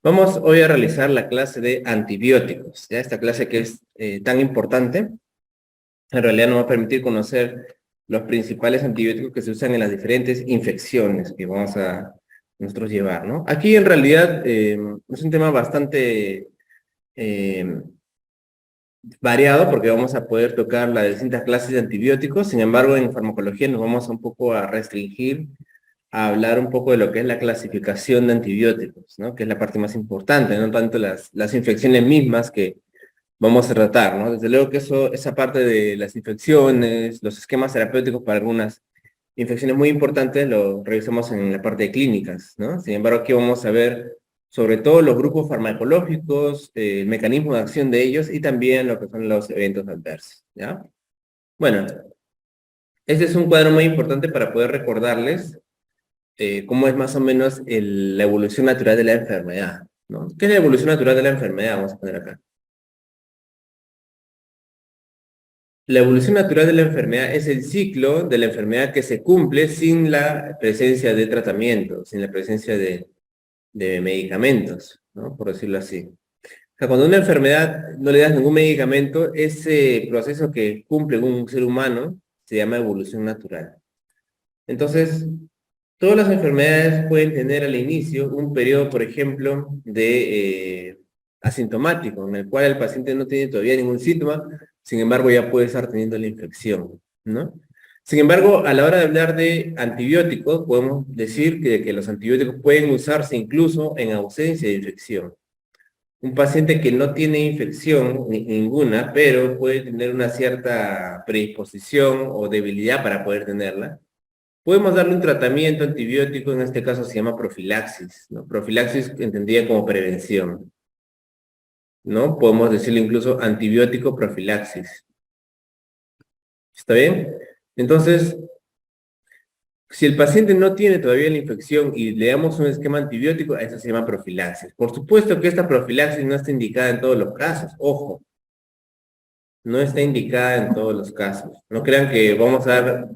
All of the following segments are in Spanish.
Vamos hoy a realizar la clase de antibióticos. Ya esta clase que es tan importante, en realidad nos va a permitir conocer los principales antibióticos que se usan en las diferentes infecciones que vamos a nosotros llevar, ¿no? Aquí en realidad es un tema bastante eh, variado porque vamos a poder tocar las distintas clases de antibióticos. Sin embargo, en farmacología nos vamos un poco a restringir a hablar un poco de lo que es la clasificación de antibióticos, ¿no? Que es la parte más importante, no tanto las infecciones mismas que vamos a tratar, ¿no? Desde luego que esa parte de las infecciones, los esquemas terapéuticos para algunas infecciones muy importantes lo revisamos en la parte de clínicas, ¿no? Sin embargo, aquí vamos a ver sobre todo los grupos farmacológicos, el mecanismo de acción de ellos y también lo que son los eventos adversos, ¿ya? Bueno, este es un cuadro muy importante para poder recordarles cómo es más o menos la evolución natural de la enfermedad, ¿no? ¿Qué es la evolución natural de la enfermedad? Vamos a poner acá. La evolución natural de la enfermedad es el ciclo de la enfermedad que se cumple sin la presencia de tratamiento, sin la presencia de medicamentos, ¿no? Por decirlo así. O sea, cuando una enfermedad no le das ningún medicamento, ese proceso que cumple un ser humano se llama evolución natural. Entonces, todas las enfermedades pueden tener al inicio un periodo, por ejemplo, de asintomático, en el cual el paciente no tiene todavía ningún síntoma, sin embargo ya puede estar teniendo la infección, ¿no? Sin embargo, a la hora de hablar de antibióticos, podemos decir que los antibióticos pueden usarse incluso en ausencia de infección. Un paciente que no tiene infección ninguna, pero puede tener una cierta predisposición o debilidad para poder tenerla, podemos darle un tratamiento antibiótico, en este caso se llama profilaxis, ¿no? Profilaxis entendida como prevención, ¿no? Podemos decirle incluso antibiótico profilaxis. ¿Está bien? Entonces, si el paciente no tiene todavía la infección y le damos un esquema antibiótico, eso se llama profilaxis. Por supuesto que esta profilaxis no está indicada en todos los casos, ojo, no está indicada en todos los casos. No crean que vamos a dar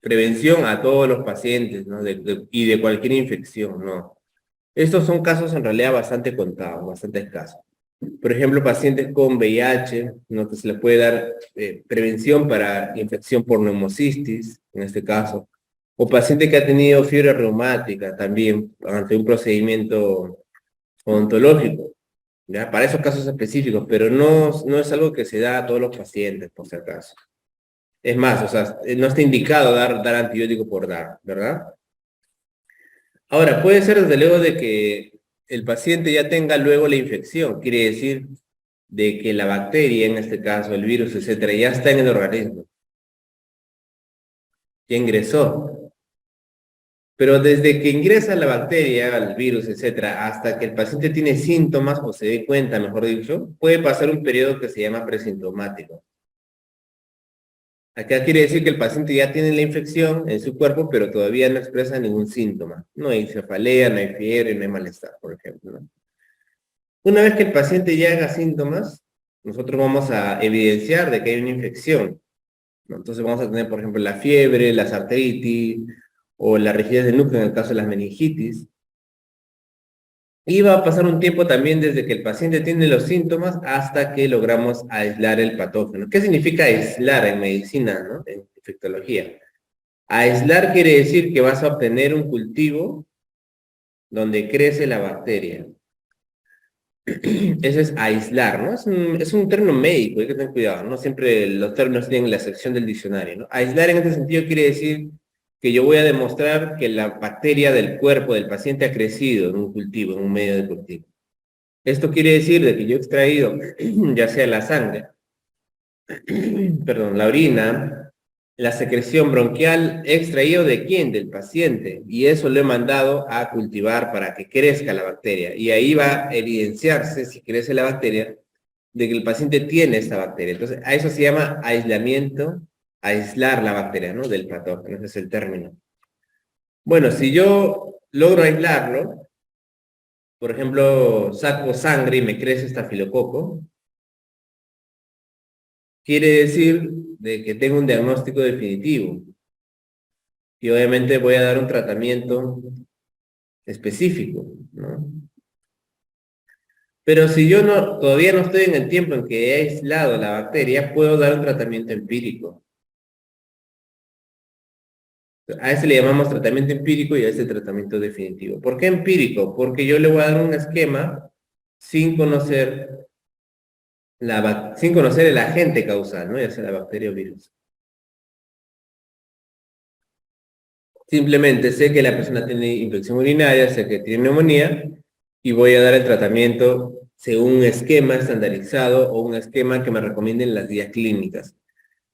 prevención a todos los pacientes, ¿no? Y de cualquier infección, no. Estos son casos en realidad bastante contados, bastante escasos. Por ejemplo, pacientes con VIH, ¿no? Que se les puede dar prevención para infección por neumocistis, en este caso. O paciente que ha tenido fiebre reumática también ante un procedimiento odontológico, ¿ya? Para esos casos específicos, pero no es algo que se da a todos los pacientes, por si acaso. Es más, o sea, no está indicado dar antibiótico por dar, ¿verdad? Ahora, puede ser desde luego de que el paciente ya tenga luego la infección, quiere decir de que la bacteria, en este caso el virus, etcétera, ya está en el organismo, ya ingresó. Pero desde que ingresa la bacteria, el virus, etcétera, hasta que el paciente tiene síntomas o se dé cuenta, mejor dicho, puede pasar un periodo que se llama presintomático. Acá quiere decir que el paciente ya tiene la infección en su cuerpo, pero todavía no expresa ningún síntoma. No hay cefalea, no hay fiebre, no hay malestar, por ejemplo, ¿no? Una vez que el paciente ya haga síntomas, nosotros vamos a evidenciar de que hay una infección, ¿no? Entonces vamos a tener, por ejemplo, la fiebre, las artritis o la rigidez del núcleo en el caso de las meningitis. Y va a pasar un tiempo también desde que el paciente tiene los síntomas hasta que logramos aislar el patógeno. ¿Qué significa aislar en medicina, ¿no? En infectología? Aislar quiere decir que vas a obtener un cultivo donde crece la bacteria. Eso es aislar, ¿no? Es un término médico, hay que tener cuidado, no siempre los términos tienen la sección del diccionario, ¿no? Aislar en este sentido quiere decir que yo voy a demostrar que la bacteria del cuerpo del paciente ha crecido en un cultivo, en un medio de cultivo. Esto quiere decir de que yo he extraído, ya sea la sangre, perdón, la orina, la secreción bronquial, he extraído de quién, del paciente, y eso lo he mandado a cultivar para que crezca la bacteria. Y ahí va a evidenciarse, si crece la bacteria, de que el paciente tiene esta bacteria. Entonces, a eso se llama aislamiento, aislar la bacteria, ¿no? Del patógeno, ese es el término. Bueno, si yo logro aislarlo, por ejemplo, saco sangre y me crece estafilococo, quiere decir de que tengo un diagnóstico definitivo. Y obviamente voy a dar un tratamiento específico, ¿no? Pero si yo todavía no estoy en el tiempo en que he aislado la bacteria, puedo dar un tratamiento empírico. A ese le llamamos tratamiento empírico y a ese tratamiento definitivo. ¿Por qué empírico? Porque yo le voy a dar un esquema sin conocer, sin conocer el agente causal, ¿no? Ya sea la bacteria o virus. Simplemente sé que la persona tiene infección urinaria, sé que tiene neumonía y voy a dar el tratamiento según un esquema estandarizado o un esquema que me recomienden las guías clínicas.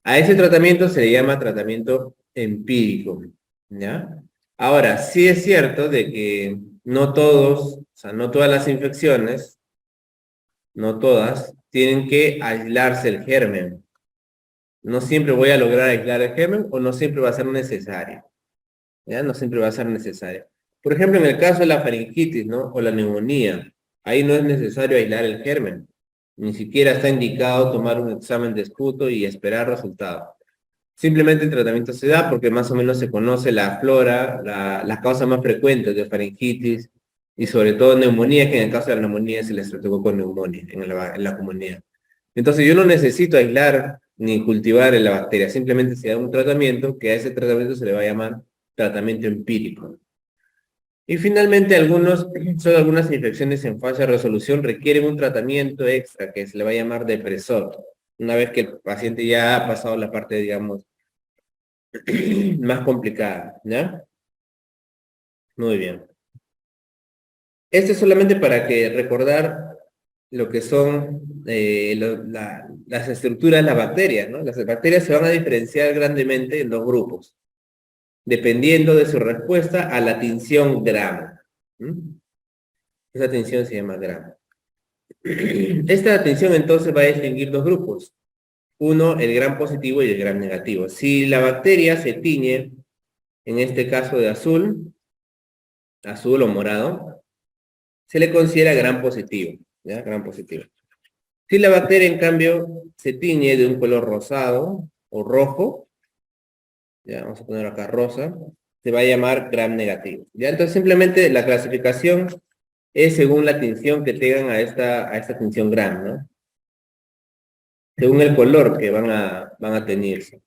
A ese tratamiento se le llama tratamiento empírico, ¿ya? Ahora, sí es cierto de que no todos, o sea, no todas las infecciones, no todas, tienen que aislarse el germen. No siempre voy a lograr aislar el germen o no siempre va a ser necesario, ¿ya? No siempre va a ser necesario. Por ejemplo, en el caso de la faringitis, ¿no? O la neumonía, ahí no es necesario aislar el germen. Ni siquiera está indicado tomar un examen de esputo y esperar resultados. Simplemente el tratamiento se da porque más o menos se conoce la flora, las causas más frecuentes de faringitis y sobre todo neumonía, que en el caso de la neumonía se les trató con neumonía en la comunidad. Entonces yo no necesito aislar ni cultivar la bacteria, simplemente se da un tratamiento que a ese tratamiento se le va a llamar tratamiento empírico. Y finalmente solo algunas infecciones en fase de resolución requieren un tratamiento extra que se le va a llamar depresor, una vez que el paciente ya ha pasado la parte, digamos, más complicada, ¿ya? Muy bien. Esto es solamente para que recordar lo que son las estructuras de las bacterias, ¿no? Las bacterias se van a diferenciar grandemente en dos grupos, dependiendo de su respuesta a la tinción Gram. ¿Mm? Esa tinción se llama Gram. Esta tinción entonces va a distinguir dos grupos. Uno, el Gram positivo y el Gram negativo. Si la bacteria se tiñe, en este caso de azul, azul o morado, se le considera Gram positivo, ¿ya? Gram positivo. Si la bacteria, en cambio, se tiñe de un color rosado o rojo, ya vamos a poner acá rosa, se va a llamar Gram negativo. ¿Ya? Entonces, simplemente la clasificación es según la tinción que tengan a esta tinción Gram, ¿no? Según el color que van a teñirse.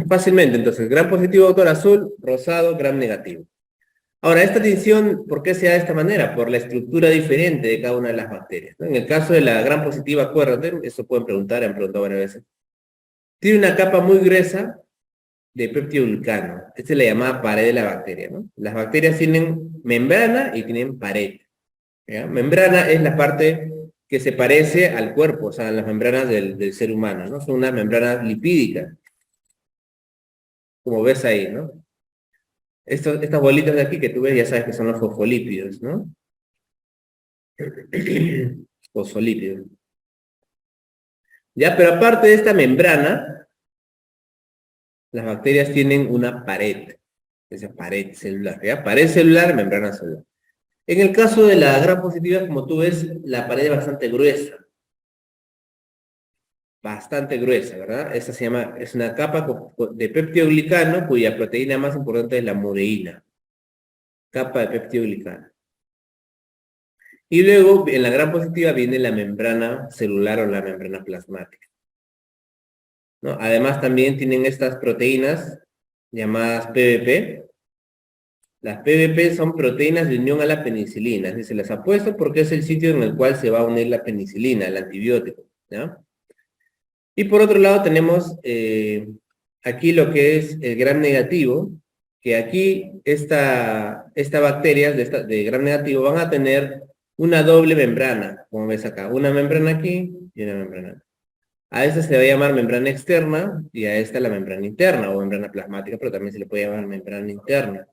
Fácilmente, entonces, Gram positivo, autor azul, rosado, Gram negativo. Ahora, esta tinción, ¿por qué se da de esta manera? Por la estructura diferente de cada una de las bacterias, ¿no? En el caso de la Gram positiva, acuérdate, eso pueden preguntar, han preguntado varias veces. Tiene una capa muy gruesa de peptidoglicano. Esta es la llamada pared de la bacteria, ¿no? Las bacterias tienen membrana y tienen pared, ¿ya? Membrana es la parte que se parece al cuerpo, o sea, las membranas del ser humano, ¿no? Son unas membranas lipídicas, como ves ahí, ¿no? Estas bolitas de aquí que tú ves ya sabes que son los fosfolípidos, ¿no? Fosfolípidos. Ya, pero aparte de esta membrana, las bacterias tienen una pared, esa pared celular, ¿ya? Pared celular, membrana celular. En el caso de la gram positiva, como tú ves, la pared es bastante gruesa, ¿verdad? Esa se llama, es una capa de peptidoglicano cuya proteína más importante es la mureína. Capa de peptidoglicano. Y luego, en la gram positiva viene la membrana celular o la membrana plasmática, ¿no? Además, también tienen estas proteínas llamadas PVP. Las PVP son proteínas de unión a la penicilina, así se las ha puesto porque es el sitio en el cual se va a unir la penicilina, el antibiótico, ¿ya? Y por otro lado tenemos aquí lo que es el gram negativo, que aquí esta bacterias de gram negativo van a tener una doble membrana, como ves acá, una membrana aquí y una membrana acá. A esta se va a llamar membrana externa y a esta la membrana interna o membrana plasmática, pero también se le puede llamar membrana interna.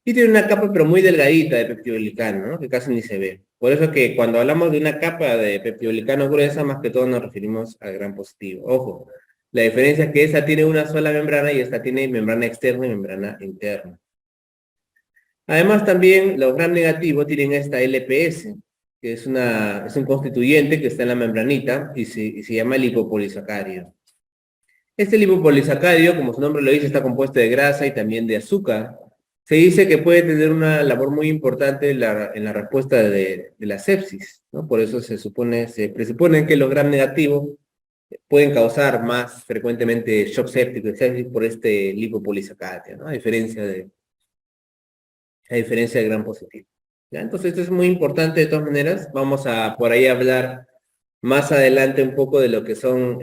Y tiene una capa pero muy delgadita de peptidoglicano, ¿no? Que casi ni se ve. Por eso que cuando hablamos de una capa de peptidoglicano gruesa, más que todo nos referimos al gram positivo. Ojo, la diferencia es que esta tiene una sola membrana y esta tiene membrana externa y membrana interna. Además también los gram negativos tienen esta LPS, que es un constituyente que está en la membranita y se llama lipopolisacárido. Este lipopolisacárido, como su nombre lo dice, está compuesto de grasa y también de azúcar. Se dice que puede tener una labor muy importante en la respuesta de la sepsis, ¿no? Por eso se presupone que los gram negativos pueden causar más frecuentemente shock séptico y sepsis por este lipopolisacárido, ¿no? A diferencia del gram positivo. ¿Ya? Entonces esto es muy importante de todas maneras. Vamos a por ahí hablar más adelante un poco de lo que son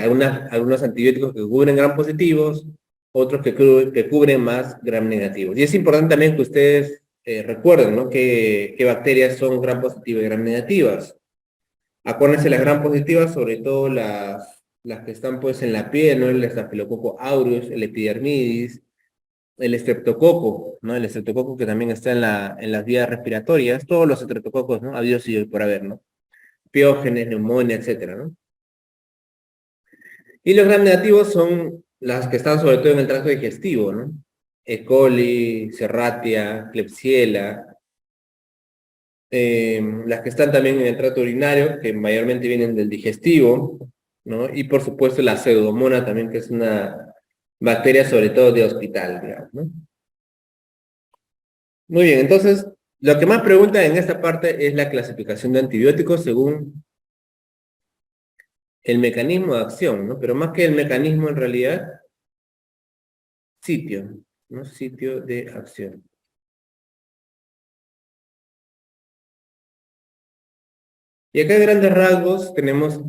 algunos antibióticos que cubren gram positivos, otros que cubren más gram negativos. Y es importante también que ustedes recuerden, ¿no? qué bacterias son gram positivas y gram negativas. Acuérdense las gram positivas, sobre todo las que están pues en la piel, ¿no? El Staphylococcus aureus, el epidermidis, el estreptococo, ¿no? El estreptococo que también está en las vías respiratorias, todos los estreptococos, ¿no? Habidos y por haber, ¿no? Piógenes, neumonía, etcétera, ¿no? Y los gram negativos son las que están sobre todo en el tracto digestivo, ¿no? E. coli, Serratia, Klebsiella, las que están también en el tracto urinario, que mayormente vienen del digestivo, ¿no? Y por supuesto la pseudomonas también, que es una bacteria sobre todo de hospital, digamos, ¿no? Muy bien, entonces, lo que más pregunta en esta parte es la clasificación de antibióticos según el mecanismo de acción, ¿no? Pero más que el mecanismo en realidad, sitio, ¿no? Sitio de acción. Y acá en grandes rasgos tenemos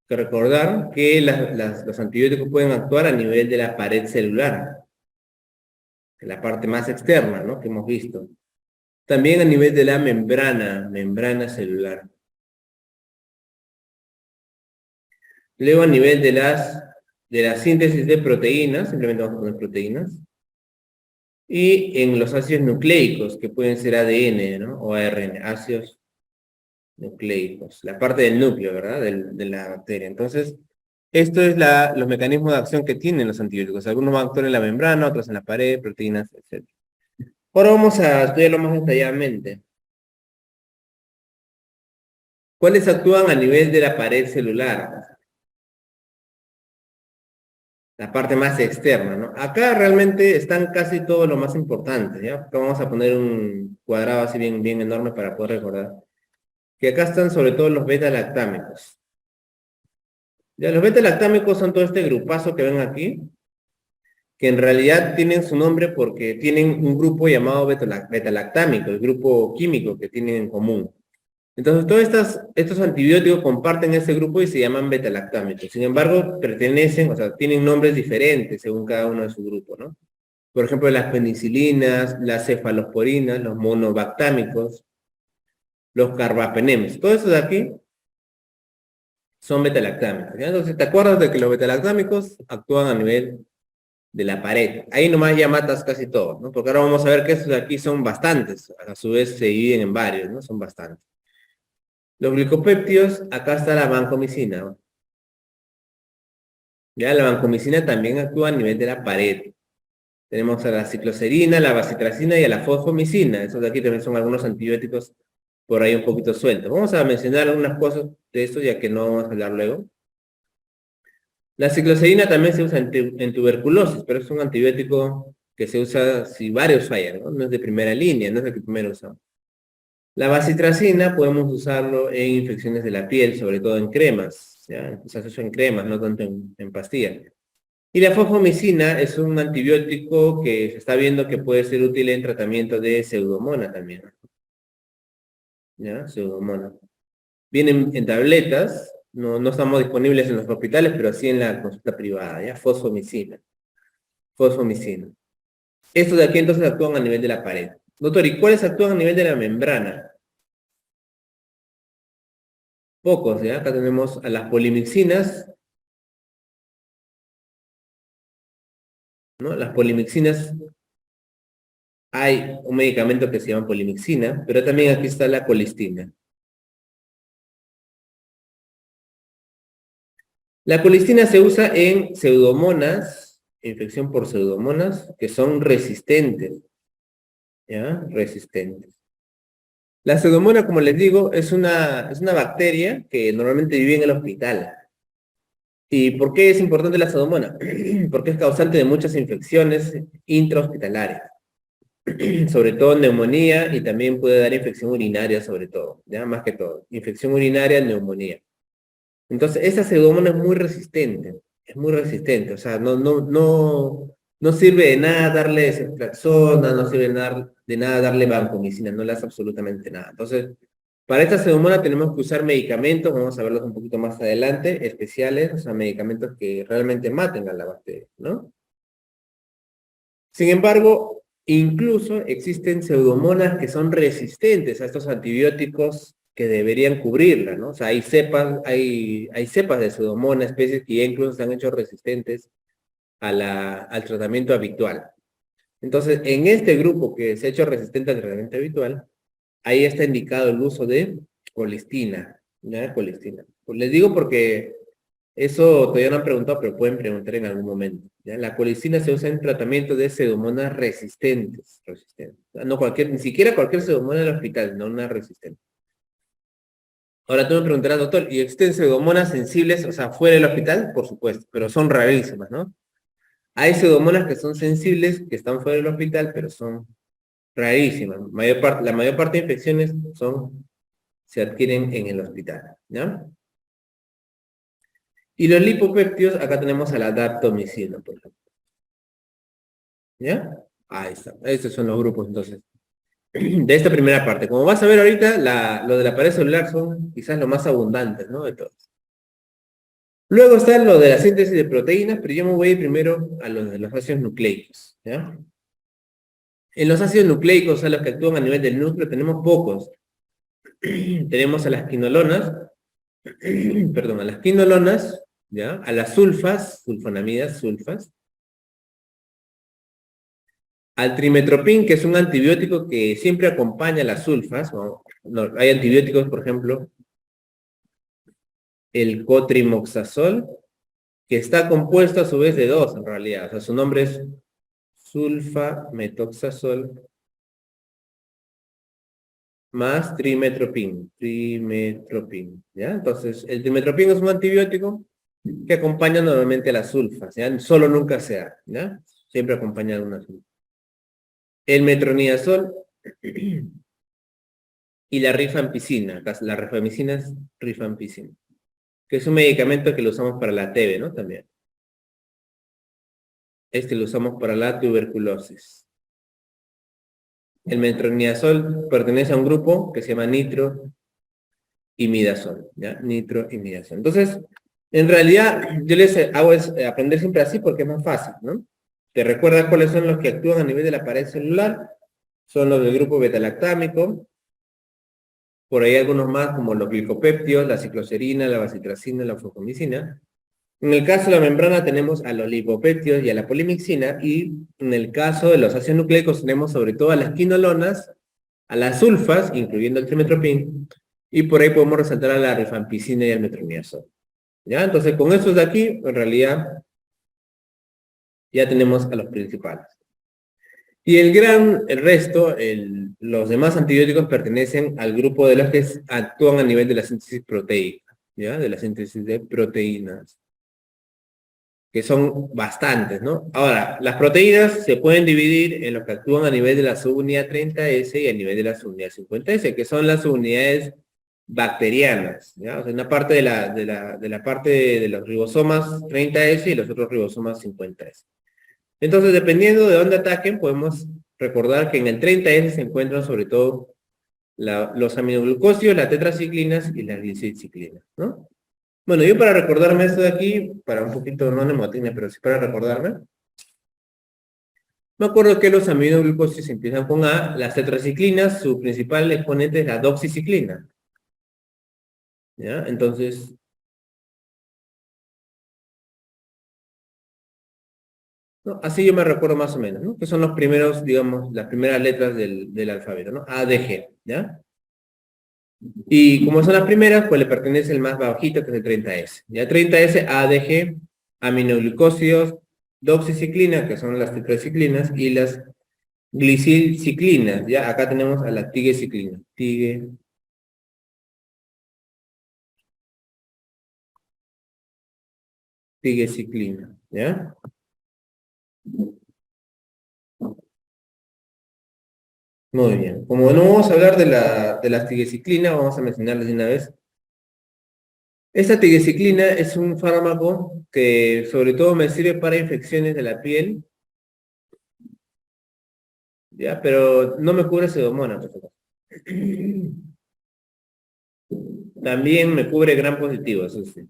que recordar que los antibióticos pueden actuar a nivel de la pared celular, de la parte más externa, ¿no? Que hemos visto. También a nivel de la membrana celular. Luego a nivel de la síntesis de proteínas, simplemente vamos a poner proteínas. Y en los ácidos nucleicos, que pueden ser ADN, ¿no? O ARN, ácidos nucleicos, la parte del núcleo, ¿verdad? De la bacteria. Entonces, esto es los mecanismos de acción que tienen los antibióticos. Algunos van a actuar en la membrana, otros en la pared, proteínas, etc. Ahora vamos a estudiarlo más detalladamente. ¿Cuáles actúan a nivel de la pared celular? La parte más externa, ¿no? Acá realmente están casi todos los más importantes, ¿ya? Acá vamos a poner un cuadrado así bien, bien enorme para poder recordar. Que acá están sobre todo los beta-lactámicos. Ya, los beta-lactámicos son todo este grupazo que ven aquí, que en realidad tienen su nombre porque tienen un grupo llamado beta-lactámico, el grupo químico que tienen en común. Entonces, todos estos antibióticos comparten ese grupo y se llaman beta-lactámicos. Sin embargo, pertenecen, o sea, tienen nombres diferentes según cada uno de su grupo, ¿no? Por ejemplo, las penicilinas, las cefalosporinas, los monobactámicos, los carbapenems. Todo eso de aquí son beta-lactámicos, ¿ya? Entonces, ¿te acuerdas de que los beta-lactámicos actúan a nivel de la pared? Ahí nomás ya matas casi todo, ¿no? Porque ahora vamos a ver que estos de aquí son bastantes. A su vez se dividen en varios, ¿no? Son bastantes. Los glicopéptidos, acá está la vancomicina, ¿no? Ya la vancomicina también actúa a nivel de la pared. Tenemos a la cicloserina, la bacitracina y a la fosfomicina. Esos de aquí también son algunos antibióticos por ahí un poquito sueltos. Vamos a mencionar algunas cosas de esto ya que no vamos a hablar luego. La cicloserina también se usa en tuberculosis, pero es un antibiótico que se usa si varios fallan, ¿no? No es de primera línea, no es el que primero usamos. La bacitracina podemos usarlo en infecciones de la piel, sobre todo en cremas, ¿ya? O sea, se usa en cremas, no tanto en pastillas. Y la fosfomicina es un antibiótico que se está viendo que puede ser útil en tratamiento de pseudomonas también, ¿ya? Pseudomonas. Vienen en tabletas, no estamos disponibles en los hospitales, pero sí en la consulta privada, ¿ya? Fosfomicina. Fosfomicina. Estos de aquí entonces actúan a nivel de la pared. Doctor, ¿y cuáles actúan a nivel de la membrana? Pocos, ¿ya? Acá tenemos a las polimixinas, ¿no? Las polimixinas, hay un medicamento que se llama polimixina, pero también aquí está la colistina. La colistina se usa en pseudomonas, infección por pseudomonas, que son resistentes, ¿ya? Resistentes. La pseudomona, como les digo, es una bacteria que normalmente vive en el hospital. ¿Y por qué es importante la pseudomona? Porque es causante de muchas infecciones intrahospitalarias. sobre todo neumonía y también puede dar infección urinaria sobre todo, ya más que todo. Infección urinaria, neumonía. Entonces, esta pseudomonas es muy resistente, o sea, no sirve de nada darle ceftriaxona, no sirve de nada darle vancomicina, no le hace absolutamente nada. Entonces, para esta pseudomonas tenemos que usar medicamentos, vamos a verlos un poquito más adelante, especiales, o sea, medicamentos que realmente maten a la bacteria, ¿no? Sin embargo, incluso existen pseudomonas que son resistentes a estos antibióticos que deberían cubrirla, ¿no? O sea, hay cepas de pseudomonas, especies que ya incluso se han hecho resistentes al tratamiento habitual. Entonces, en este grupo que se ha hecho resistente al tratamiento habitual, ahí está indicado el uso de colistina, ¿ya? Colistina. Pues les digo porque eso todavía no han preguntado, pero pueden preguntar en algún momento. ¿Ya? La colistina se usa en tratamiento de pseudomonas resistentes. No cualquier, ni siquiera cualquier pseudomonas del hospital, no una resistente. Ahora tú me preguntarás, doctor, ¿y existen pseudomonas sensibles, o sea, fuera del hospital? Por supuesto, pero son rarísimas, ¿no? Hay pseudomonas que son sensibles, que están fuera del hospital, pero son rarísimas. La mayor parte de infecciones se adquieren en el hospital, ¿ya? Y los lipopéptidos, acá tenemos a la daptomicina, por ejemplo. ¿Ya? Ahí está. Estos son los grupos, entonces, de esta primera parte. Como vas a ver ahorita, lo de la pared celular son quizás los más abundantes, ¿no? De todos. Luego está lo de la síntesis de proteínas, pero yo me voy a ir primero a los de los ácidos nucleicos, ¿ya? En los ácidos nucleicos, a los que actúan a nivel del núcleo, tenemos pocos. Tenemos a las quinolonas, perdón, a las quinolonas, ¿ya? A las sulfas, sulfonamidas, sulfas, al trimetropin, que es un antibiótico que siempre acompaña a las sulfas, no, hay antibióticos, por ejemplo, el cotrimoxazol, que está compuesto a su vez de dos, en realidad. O sea, su nombre es sulfametoxazol más trimetropin, ¿ya? Entonces, el trimetropin es un antibiótico que acompaña normalmente a las sulfas, ¿ya? Solo nunca se da, ¿ya? Siempre acompaña a una sulfa. El metronidazol y la rifampicina, la rifamicina es rifampicina, que es un medicamento que lo usamos para la TB, ¿no? También. Este lo usamos para la tuberculosis. El metronidazol pertenece a un grupo que se llama nitroimidazol, ¿ya? Nitroimidazol. Entonces, en realidad, yo les hago aprender siempre así porque es más fácil, ¿no? ¿Te recuerdas cuáles son los que actúan a nivel de la pared celular? Son los del grupo betalactámico, por ahí algunos más como los glicopéptidos, la cicloserina, la bacitracina, la fosfomicina. En el caso de la membrana tenemos a los lipopéptidos y a la polimixina, y en el caso de los ácidos nucleicos tenemos sobre todo a las quinolonas, a las sulfas, incluyendo el trimetropin, y por ahí podemos resaltar a la rifampicina y al metronidazol. ¿Ya? Entonces, con estos de aquí, en realidad, ya tenemos a los principales. Y el resto, los demás antibióticos pertenecen al grupo de los que actúan a nivel de la síntesis proteica, ¿ya? De la síntesis de proteínas, que son bastantes, ¿no? Ahora, las proteínas se pueden dividir en los que actúan a nivel de la subunidad 30S y a nivel de la subunidad 50S, que son las unidades bacterianas, ¿ya? O sea, una parte de la parte de los ribosomas 30S y los otros ribosomas 50S. Entonces, dependiendo de dónde ataquen, podemos recordar que en el 30S se encuentran sobre todo los aminoglucósidos, las tetraciclinas y las glicilciclinas, ¿no? Bueno, yo para recordarme esto de aquí, para un poquito, no mnemotécnica, pero sí para recordarme, me acuerdo que los aminoglucósidos empiezan con A, las tetraciclinas, su principal exponente es la doxiciclina, ¿ya? Entonces, ¿no? Así yo me recuerdo más o menos, ¿no? Que son los primeros, digamos, las primeras letras del alfabeto, ¿no? A, D, G, ¿ya? Y como son las primeras, pues le pertenece el más bajito, que es el 30S. Ya 30S, ADG, aminoglucósidos, doxiciclina, que son las tetraciclinas, y las glicilciclinas. Ya acá tenemos a la tigueciclina. Tigueciclina. ¿Ya? Muy bien. Como no vamos a hablar de la tigecyclina, vamos a mencionarles de una vez. Esta tigecyclina es un fármaco que sobre todo me sirve para infecciones de la piel, ya, pero no me cubre pseudomonas, por favor. También me cubre gram positivo, eso sí.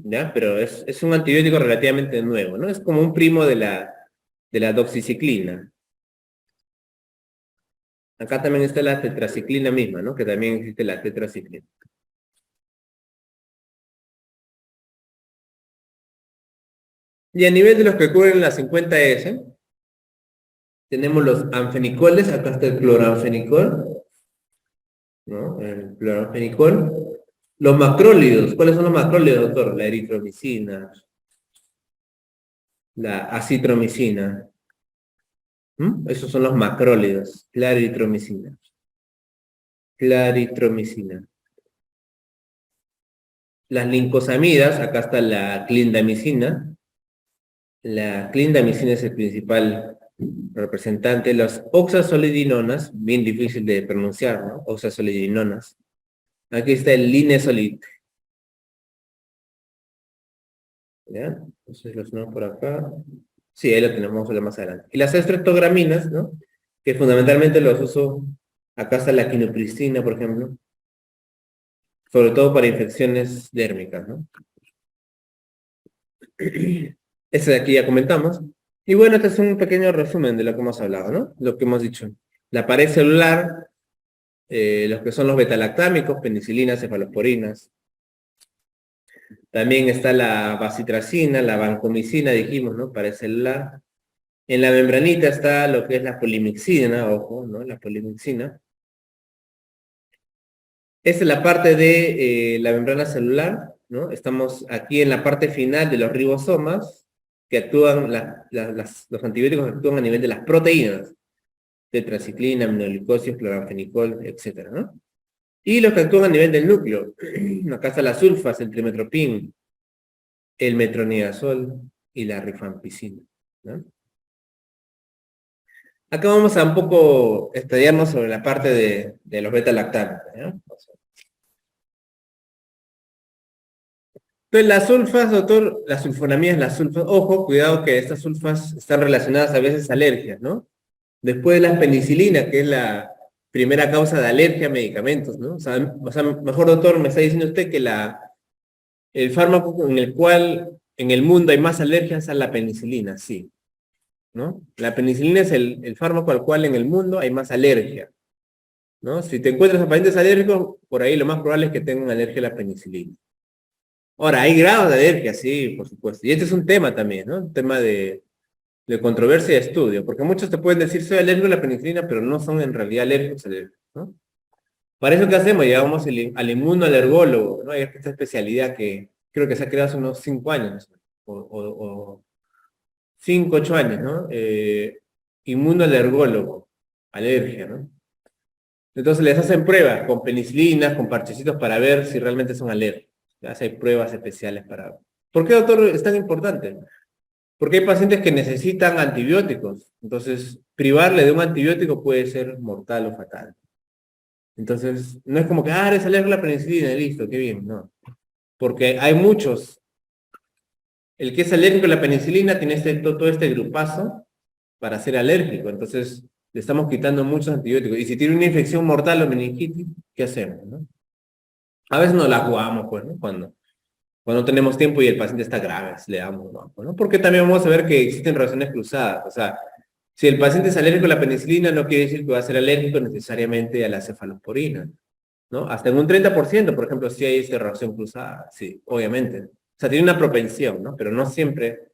¿Ya? Pero es un antibiótico relativamente nuevo, ¿no? Es como un primo de la doxiciclina. Acá también está la tetraciclina misma, ¿no? Que también existe la tetraciclina. Y a nivel de los que cubren la 50S, tenemos los anfenicoles, acá está el cloranfenicol, ¿no? El cloranfenicol. Los macrólidos, ¿cuáles son los macrólidos, doctor? La eritromicina, la acitromicina. Esos son los macrólidos, la eritromicina. Claritromicina. Las lincosamidas, acá está la clindamicina. La clindamicina es el principal representante. Las oxazolidinonas, bien difícil de pronunciar, ¿no? Oxazolidinonas. Aquí está el linesolid. ¿Ya? Entonces lo tenemos por acá. Sí, ahí lo tenemos, vamos a ver más adelante. Y las estreptograminas, ¿no? Que fundamentalmente los uso, acá está la quinopricina, por ejemplo, sobre todo para infecciones dérmicas, ¿no? Ese de aquí ya comentamos. Y bueno, este es un pequeño resumen de lo que hemos hablado, ¿no? Lo que hemos dicho. La pared celular, los que son los betalactámicos, penicilinas, cefalosporinas. También está la bacitracina, la vancomicina, dijimos, ¿no? Pared celular. En la membranita está lo que es la polimixina, ojo, ¿no? La polimixina. Esta es la parte de la membrana celular, ¿no? Estamos aquí en la parte final de los ribosomas, que actúan, los antibióticos actúan a nivel de las proteínas, tetraciclina, aminoglicosios, cloranfenicol, etcétera, ¿no? Y los que actúan a nivel del núcleo, acá está las sulfas, el trimetoprim, el metronidazol y la rifampicina, ¿no? Acá vamos a un poco estudiarnos sobre la parte de los beta-lactámicos, ¿no? Entonces, las sulfas, doctor, las sulfonamidas, las sulfas, ojo, cuidado que estas sulfas están relacionadas a veces a alergias, ¿no? Después de la penicilina, que es la primera causa de alergia a medicamentos, ¿no? O sea, mejor, doctor, me está diciendo usted que el fármaco en el cual en el mundo hay más alergias es a la penicilina, sí, ¿no? La penicilina es el fármaco al cual en el mundo hay más alergia, ¿no? Si te encuentras a pacientes alérgicos, por ahí lo más probable es que tengan alergia a la penicilina. Ahora, hay grados de alergia, sí, por supuesto. Y este es un tema también, ¿no? Un tema de controversia y de estudio, porque muchos te pueden decir soy alérgico a la penicilina, pero no son en realidad alérgicos, ¿no? Para eso, ¿qué hacemos? Llevamos al inmunoalergólogo, ¿no? Hay esta especialidad que creo que se ha creado hace unos 5 años, o 5, 8 años, ¿no? Inmunoalergólogo, alergia, ¿no? Entonces les hacen pruebas con penicilinas, con parchecitos para ver si realmente son alérgicos. Ya hay pruebas especiales para... ¿Por qué, doctor, es tan importante? Porque hay pacientes que necesitan antibióticos. Entonces, privarle de un antibiótico puede ser mortal o fatal. Entonces, no es como que, eres alérgico a la penicilina, listo, qué bien, no. Porque hay muchos. El que es alérgico a la penicilina tiene todo este grupazo para ser alérgico. Entonces, le estamos quitando muchos antibióticos. Y si tiene una infección mortal o meningitis, ¿qué hacemos, no? A veces no la jugamos, pues, ¿no? Cuando tenemos tiempo y el paciente está grave, le damos, ¿no? Porque también vamos a ver que existen reacciones cruzadas. O sea, si el paciente es alérgico a la penicilina, no quiere decir que va a ser alérgico necesariamente a la cefalosporina, ¿no? Hasta en un 30%, por ejemplo, si hay esta reacción cruzada, sí, obviamente. O sea, tiene una propensión, ¿no? Pero no siempre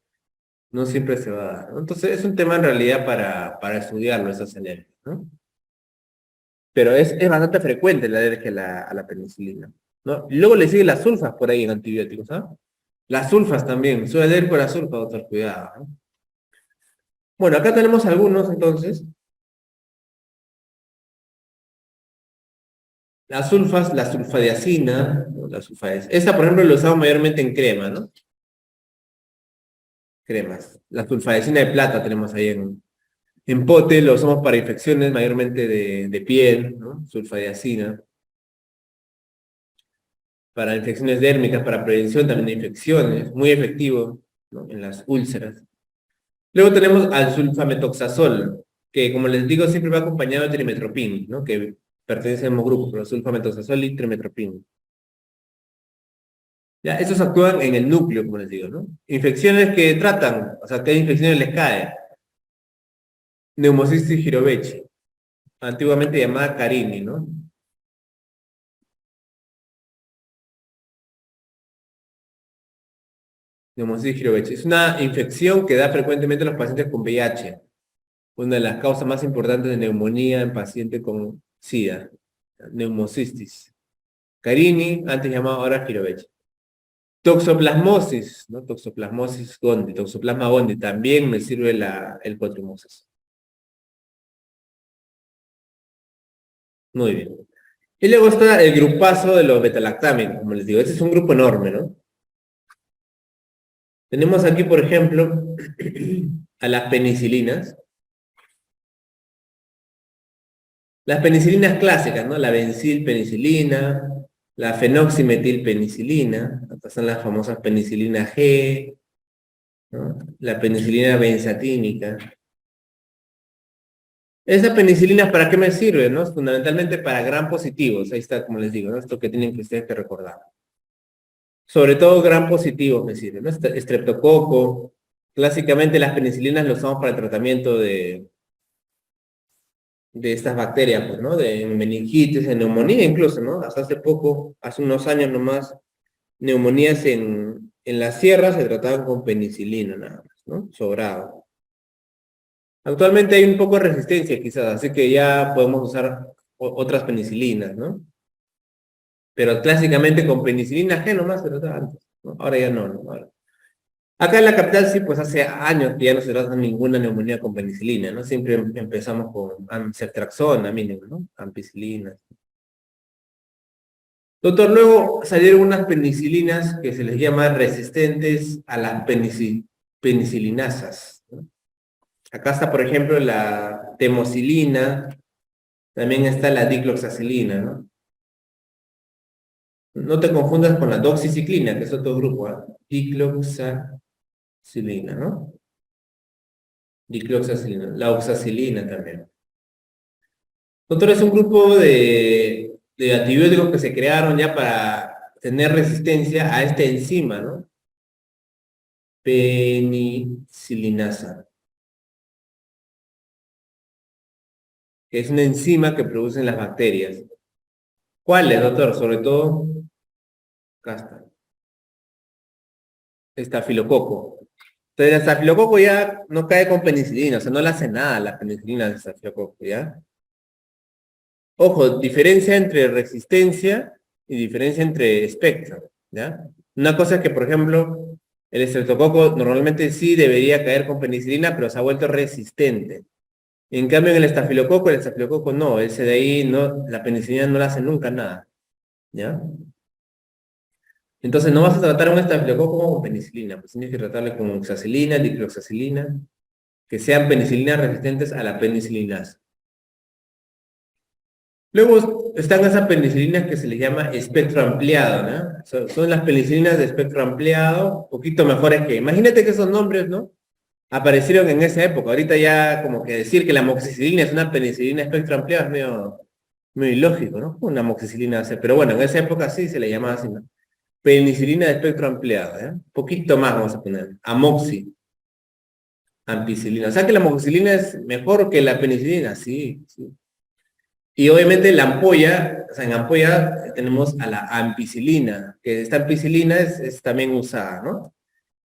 se va a dar, ¿no? Entonces, es un tema en realidad para estudiarlo, esas alergias, ¿no? Pero es bastante frecuente la alergia a la penicilina, ¿no? Y luego le siguen las sulfas por ahí en antibióticos, ¿ah? Las sulfas también, soy alérgico a las sulfas, doctor, cuidado, ¿no? Bueno, acá tenemos algunos, entonces. Las sulfas, la sulfadiazina, ¿no? La sulfadiazina. Esta, por ejemplo, lo usamos mayormente en crema, ¿no? Cremas. La sulfadiazina de plata tenemos ahí En pote lo usamos para infecciones mayormente de piel, ¿no? Sulfadiazina. Para infecciones dérmicas, para prevención también de infecciones, muy efectivo, ¿no? En las úlceras. Luego tenemos al sulfametoxazol, que como les digo siempre va acompañado de trimetropin, ¿no? Que pertenece al mismo grupo, pero sulfametoxazol y trimetropin. Ya, estos actúan en el núcleo, como les digo, ¿no? Infecciones que tratan, o sea, ¿qué infecciones les cae? Neumocistis girovechi, antiguamente llamada Carini, ¿no? Neumocistis girovechi. Es una infección que da frecuentemente a los pacientes con VIH, una de las causas más importantes de neumonía en pacientes con SIDA, neumocistis. Carini, antes llamado ahora girovechi. Toxoplasmosis, ¿no? Toxoplasmosis gondii, Toxoplasma gondii, también me sirve el cuatrimoxas. Muy bien. Y luego está el grupazo de los betalactámicos, como les digo. Este es un grupo enorme, ¿no? Tenemos aquí, por ejemplo, a las penicilinas. Las penicilinas clásicas, ¿no? La bencilpenicilina, la fenoximetilpenicilina, estas son las famosas penicilina G, ¿no? La penicilina benzatínica. ¿Esa penicilina para qué me sirve, no? Fundamentalmente para gram positivos, ahí está, como les digo, ¿no? Esto que tienen que ustedes que recordar. Sobre todo gram positivos me sirve, ¿no? Estreptococo. Clásicamente las penicilinas lo usamos para el tratamiento de estas bacterias, pues, ¿no? De meningitis, en neumonía incluso, ¿no? Hasta hace poco, hace unos años nomás, neumonías en la sierra se trataban con penicilina nada más, ¿no? Sobrado. Actualmente hay un poco de resistencia quizás, así que ya podemos usar otras penicilinas, ¿no? Pero clásicamente con penicilina G nomás se trataba antes, ¿no? Ahora ya no, ¿no? Acá en la capital sí, pues hace años que ya no se trata ninguna neumonía con penicilina, ¿no? Siempre empezamos con ceftriaxona mínimo, ¿no? Ampicilina. Doctor, luego salieron unas penicilinas que se les llama resistentes a las penicilinasas, ¿no? Acá está, por ejemplo, la temocilina, también está la dicloxacilina, ¿no? No te confundas con la doxiciclina, que es otro grupo, ¿ah? Dicloxacilina, ¿no? Dicloxacilina, la oxacilina también. Doctor, es un grupo de antibióticos que se crearon ya para tener resistencia a esta enzima, ¿no? Penicilinasa, que es una enzima que producen las bacterias. ¿Cuáles, doctor? Sobre todo, acá está, estafilococo. Entonces, el estafilococo ya no cae con penicilina, o sea, no le hace nada a la penicilina del estafilococo, ¿ya? Ojo, diferencia entre resistencia y diferencia entre espectro, ¿ya? Una cosa es que, por ejemplo, el estreptococo normalmente sí debería caer con penicilina, pero se ha vuelto resistente. En cambio, en el estafilococo no, ese de ahí no, la penicilina no le hace nunca nada, ¿ya? Entonces no vas a tratar un estafilococo con penicilina, pues tienes que tratarle con oxacilina, dicloxacilina, que sean penicilinas resistentes a la penicilina. Luego están esas penicilinas que se les llama espectro ampliado, ¿no? Son las penicilinas de espectro ampliado, un poquito mejores que... Imagínate que esos nombres, ¿no? Aparecieron en esa época. Ahorita ya como que decir que la amoxicilina es una penicilina de espectro ampliado es medio ilógico, ¿no? Una amoxicilina, pero bueno, en esa época sí se le llamaba así, ¿no? Penicilina de espectro ampliado, ¿eh? Un poquito más vamos a poner. Amoxi, ampicilina. O sea que la amoxicilina es mejor que la penicilina, sí, sí. Y obviamente la ampolla, o sea, en ampolla tenemos a la ampicilina, que esta ampicilina es también usada, ¿no?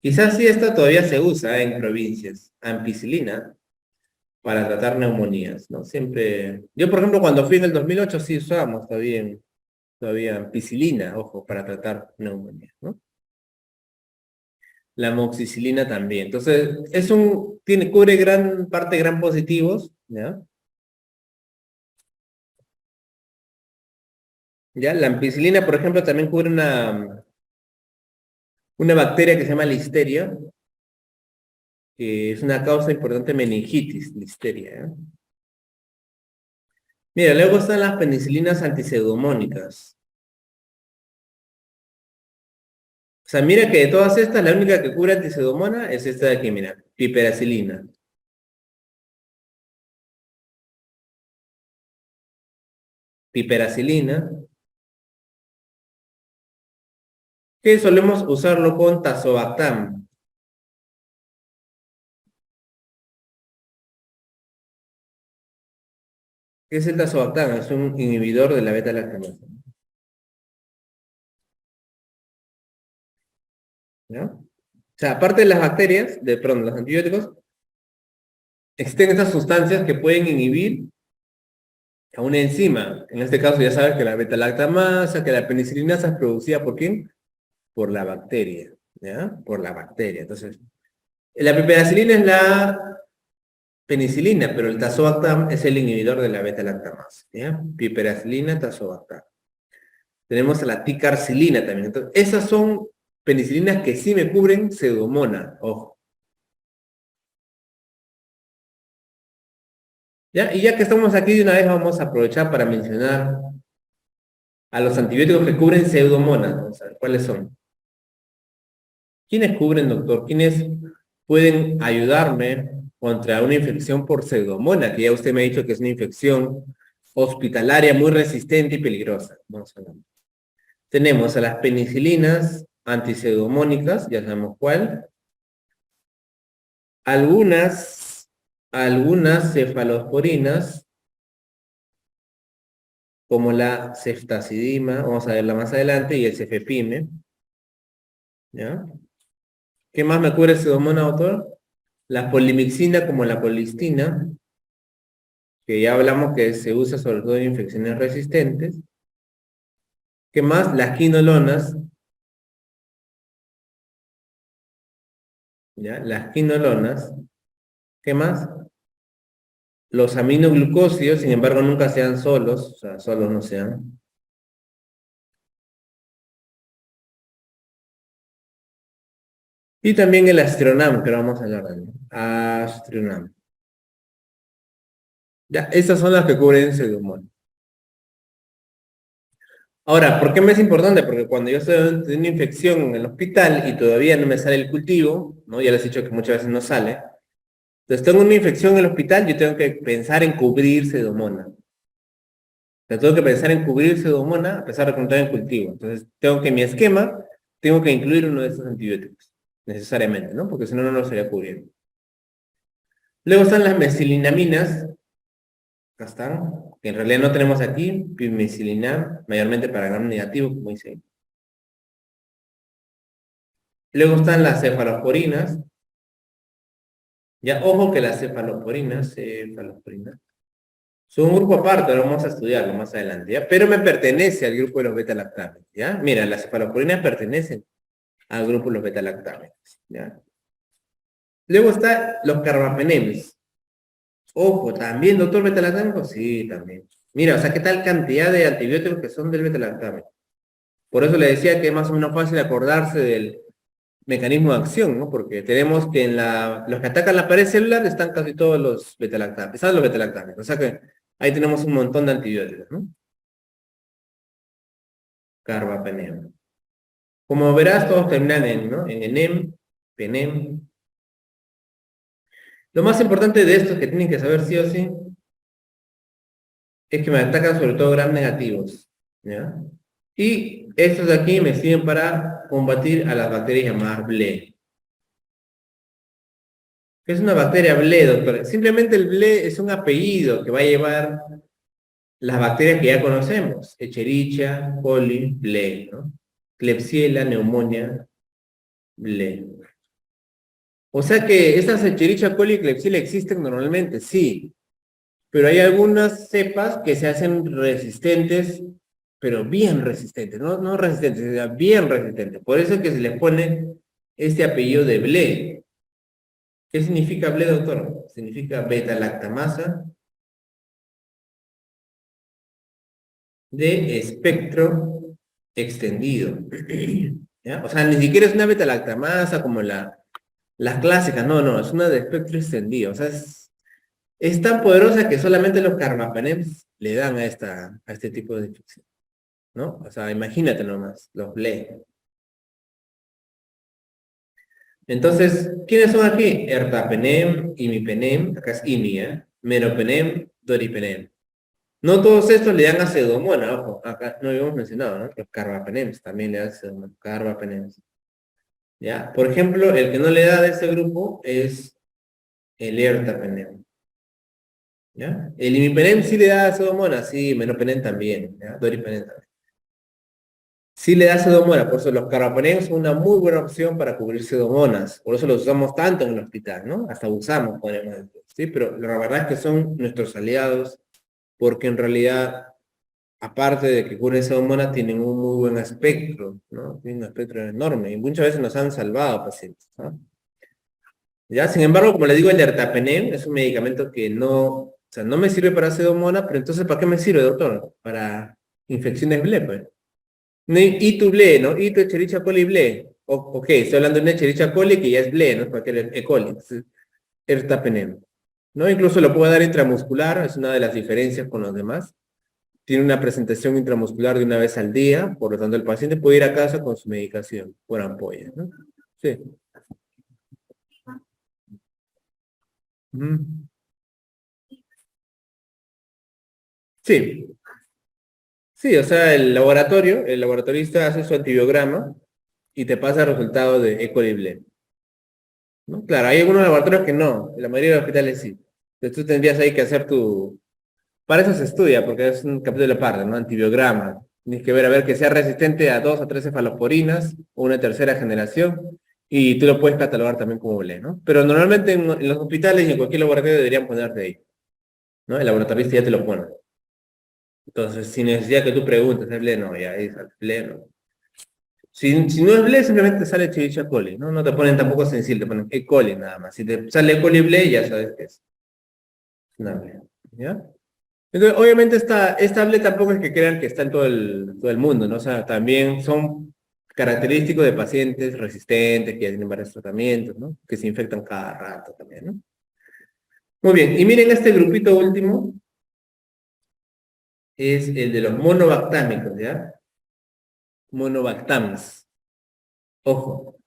Quizás sí esta todavía se usa en provincias, ampicilina, para tratar neumonías, ¿no? Siempre, yo por ejemplo cuando fui en el 2008 sí usábamos todavía ampicilina, ojo, para tratar neumonías, ¿no? La amoxicilina también. Entonces, cubre gran parte gran positivos, ¿ya? ¿Ya? La ampicilina, por ejemplo, también cubre una bacteria que se llama listeria, que es una causa importante de meningitis, listeria. ¿Eh? Mira, luego están las penicilinas antipseudomónicas. O sea, mira que de todas estas, la única que cubre antipseudomona es esta de aquí, mira, piperacilina. Piperacilina, que solemos usarlo con tazobactam. ¿Qué es el tazobactam? Es un inhibidor de la beta-lactamasa. ¿Ya? O sea, aparte de las bacterias, perdón, los antibióticos, existen estas sustancias que pueden inhibir a una enzima. En este caso ya sabes que la beta-lactamasa, que la penicilinasa es producida ¿por quién? Por la bacteria, ¿ya? Por la bacteria. Entonces, la piperacilina es la penicilina, pero el tazobactam es el inhibidor de la beta-lactamasa, ¿ya? Piperacilina, tazobactam. Tenemos a la ticarcilina también. Entonces, esas son penicilinas que sí me cubren pseudomonas, ojo. ¿Ya? Y ya que estamos aquí de una vez vamos a aprovechar para mencionar a los antibióticos que cubren pseudomonas. Vamos a ver, ¿cuáles son? ¿Quiénes cubren, doctor? ¿Quiénes pueden ayudarme contra una infección por pseudomonas? Que ya usted me ha dicho que es una infección hospitalaria muy resistente y peligrosa. Vamos a ver. Tenemos a las penicilinas antipseudomónicas, ya sabemos cuál. Algunas cefalosporinas, como la ceftazidima, vamos a verla más adelante, y el cefepime. ¿Ya? ¿Qué más me cubre pseudomonas, doctor? La polimixina como la colistina, que ya hablamos que se usa sobre todo en infecciones resistentes. ¿Qué más? Las quinolonas, ¿ya? Las quinolonas. ¿Qué más? Los aminoglucósidos, sin embargo, nunca sean solos, o sea, solos no sean. Y también el astronam, que ahora vamos a hablar de él. Astronam. Ya, estas son las que cubren pseudomonas. Ahora, ¿por qué me es importante? Porque cuando yo estoy en una infección en el hospital y todavía no me sale el cultivo, ¿no? Ya les he dicho que muchas veces no sale. Entonces tengo una infección en el hospital, yo tengo que pensar en cubrir pseudomonas. Tengo que pensar en cubrir pseudomonas a pesar de que no tenga el cultivo. Entonces tengo que en mi esquema, tengo que incluir uno de estos antibióticos, necesariamente, ¿no? Porque si no, no lo estaría cubriendo. Luego están las mesilinaminas, acá están, que en realidad no tenemos aquí, pimecilina, mayormente para gram negativo, como dice ahí. Luego están las cefalosporinas. Ya, ojo que las cefalosporinas, son un grupo aparte, lo vamos a estudiarlo más adelante, ¿ya? Pero me pertenece al grupo de los beta-lactámenes, ¿ya? Mira, las cefalosporinas pertenecen al grupo de los beta-lactámenes, ¿ya? Luego está los carbapenems. Ojo, ¿también, doctor, beta-lactámico? Sí, también. Mira, o sea, ¿qué tal cantidad de antibióticos que son del beta-lactámico? Por eso le decía que es más o menos fácil acordarse del mecanismo de acción, ¿no? Porque tenemos que los que atacan la pared celular están casi todos los beta-lactámicos, están los beta-lactámicos, o sea que ahí tenemos un montón de antibióticos, ¿no? Carbapenem. Como verás, todos terminan en, ¿no? En enem, penem. Lo más importante de estos que tienen que saber sí o sí es que me atacan sobre todo gram negativos, ¿ya? Y estos de aquí me sirven para combatir a las bacterias llamadas BLE. ¿Qué es una bacteria BLE, doctor? Simplemente el BLE es un apellido que va a llevar las bacterias que ya conocemos, Escherichia coli, BLE, ¿no? Klebsiella, neumonía, BLE. O sea que estas Escherichia coli y Klebsiella existen normalmente, sí, pero hay algunas cepas que se hacen resistentes, pero bien resistentes, no resistentes, sino bien resistentes. Por eso es que se les pone este apellido de BLE. ¿Qué significa BLE, doctor? Significa beta-lactamasa de espectro extendido. ¿Ya? O sea, ni siquiera es una beta-lactamasa como la Las clásicas, no, no, es una de espectro extendido. O sea, es tan poderosa que solamente los carbapenems le dan a este tipo de infección, ¿no? O sea, imagínate nomás, los ble. Entonces, ¿quiénes son aquí? Ertapenem, imipenem, acá es imi, ¿eh? Meropenem, doripenem. No todos estos le dan a pseudomonas, ojo, acá no habíamos mencionado, ¿no? Los carbapenems también le dan pseudomonas, carbapenems. ¿Ya? Por ejemplo, el que no le da de ese grupo es el ertapenem. ¿Ya? El imipenem sí le da a pseudomonas, sí, meropenem también, ¿ya? Doripenem también. Sí le da pseudomonas, por eso los carbapenems son una muy buena opción para cubrir pseudomonas. Por eso los usamos tanto en el hospital, ¿no? Hasta usamos, podemos decir, ¿sí? Pero la verdad es que son nuestros aliados porque en realidad aparte de que cubren pseudomonas, tienen un muy buen espectro, ¿no? Tienen un espectro enorme y muchas veces nos han salvado pacientes, ¿no? Ya, sin embargo, como le digo, el ertapenem es un medicamento que no, o sea, no me sirve para pseudomonas, pero entonces, ¿para qué me sirve, doctor? Para infecciones ble, pues. Y tu ble, ¿no? Y tu Escherichia coli ble. Ok, estoy hablando de una Escherichia coli que ya es ble, ¿no? Porque el E. coli. Entonces, ertapenem, ¿no? Incluso lo puedo dar intramuscular, es una de las diferencias con los demás. Tiene una presentación intramuscular de una vez al día, por lo tanto el paciente puede ir a casa con su medicación por ampolla, ¿no? Sí. Ujú. Sí, sí, o sea, el laboratorista hace su antibiograma y te pasa el resultado de E. coli ble, ¿no? Claro, hay algunos laboratorios que no, en la mayoría de los hospitales sí. Entonces tú tendrías ahí que hacer tu... Para eso se estudia, porque es un capítulo aparte, ¿no? Antibiograma. Tienes que ver a ver que sea resistente a 2 o 3 cefalosporinas o una tercera generación y tú lo puedes catalogar también como ble, ¿no? Pero normalmente en los hospitales y en cualquier laboratorio deberían ponerte ahí, ¿no? El laboratorista ya te lo pone. Entonces, sin necesidad que tú preguntes, ¿es ble? No, ya es ble, no. Si no es ble, simplemente sale Escherichia coli, ¿no? No te ponen tampoco sensible, te ponen E. coli nada más. Si te sale E. coli ble, ya sabes que es una ble, ¿ya? Entonces, obviamente esta ble tampoco es que crean que está en todo el mundo, ¿no? O sea, también son característicos de pacientes resistentes, que ya tienen varios tratamientos, ¿no? Que se infectan cada rato también, ¿no? Muy bien, y miren este grupito último, es el de los monobactámicos, ¿ya? Monobactams. Ojo,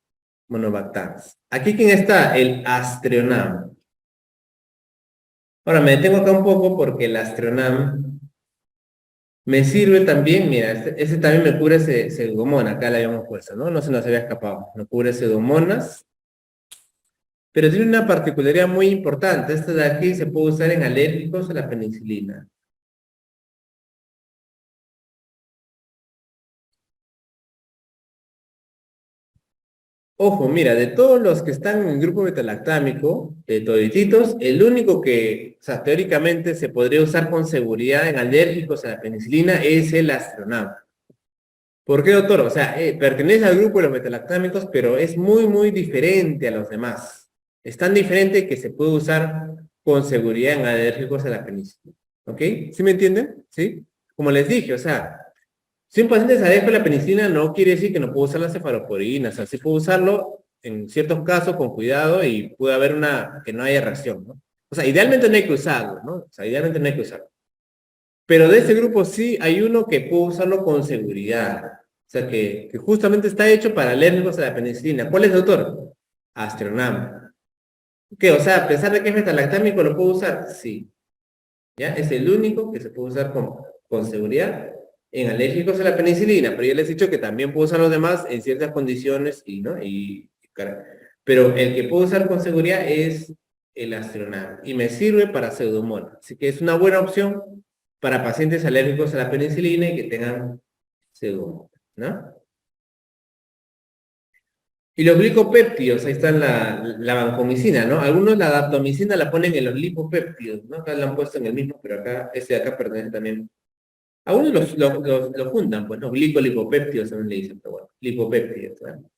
monobactams. Aquí, ¿quién está? El Astreonam. Ahora, me detengo acá un poco porque el Astreonam me sirve también, mira, este también me cubre pseudomonas, acá le habíamos puesto, ¿no? No se nos había escapado. Me cubre pseudomonas, pero tiene una particularidad muy importante. Este de aquí se puede usar en alérgicos a la penicilina. Ojo, mira, de todos los que están en el grupo metalactámico, de todititos, el único que, o sea, teóricamente se podría usar con seguridad en alérgicos a la penicilina es el Astronam. ¿Por qué, doctor? O sea, pertenece al grupo de los metalactámicos, pero es muy, muy diferente a los demás. Es tan diferente que se puede usar con seguridad en alérgicos a la penicilina. ¿Ok? ¿Sí me entienden? ¿Sí? Como les dije, o sea, si un paciente es alérgico a la penicilina, no quiere decir que no puede usar la cefalosporina. O sea, sí puede usarlo en ciertos casos con cuidado y puede haber que no haya reacción, ¿no? O sea, idealmente no hay que usarlo, ¿no? O sea, idealmente no hay que usarlo. Pero de ese grupo sí hay uno que puede usarlo con seguridad. O sea, que justamente está hecho para alérgicos a la penicilina. ¿Cuál es, doctor? Astronam. ¿Qué? O sea, a pesar de que es metalactámico, ¿lo puedo usar? Sí. ¿Ya? Es el único que se puede usar con seguridad en alérgicos a la penicilina. Pero ya les he dicho que también puedo usar los demás en ciertas condiciones y, ¿no? Pero el que puedo usar con seguridad es el Astronam. Y me sirve para pseudomonas. Así que es una buena opción para pacientes alérgicos a la penicilina y que tengan pseudomonas, ¿no? Y los glicopéptidos, ahí está la vancomicina, ¿no? Algunos la daptomicina la ponen en los lipopéptidos, ¿no? Acá la han puesto en el mismo, pero acá, este de acá pertenece también. Algunos los juntan, pues, ¿no? Glicolipopéptidos también le dicen, pero bueno, lipopéptidos, ¿no?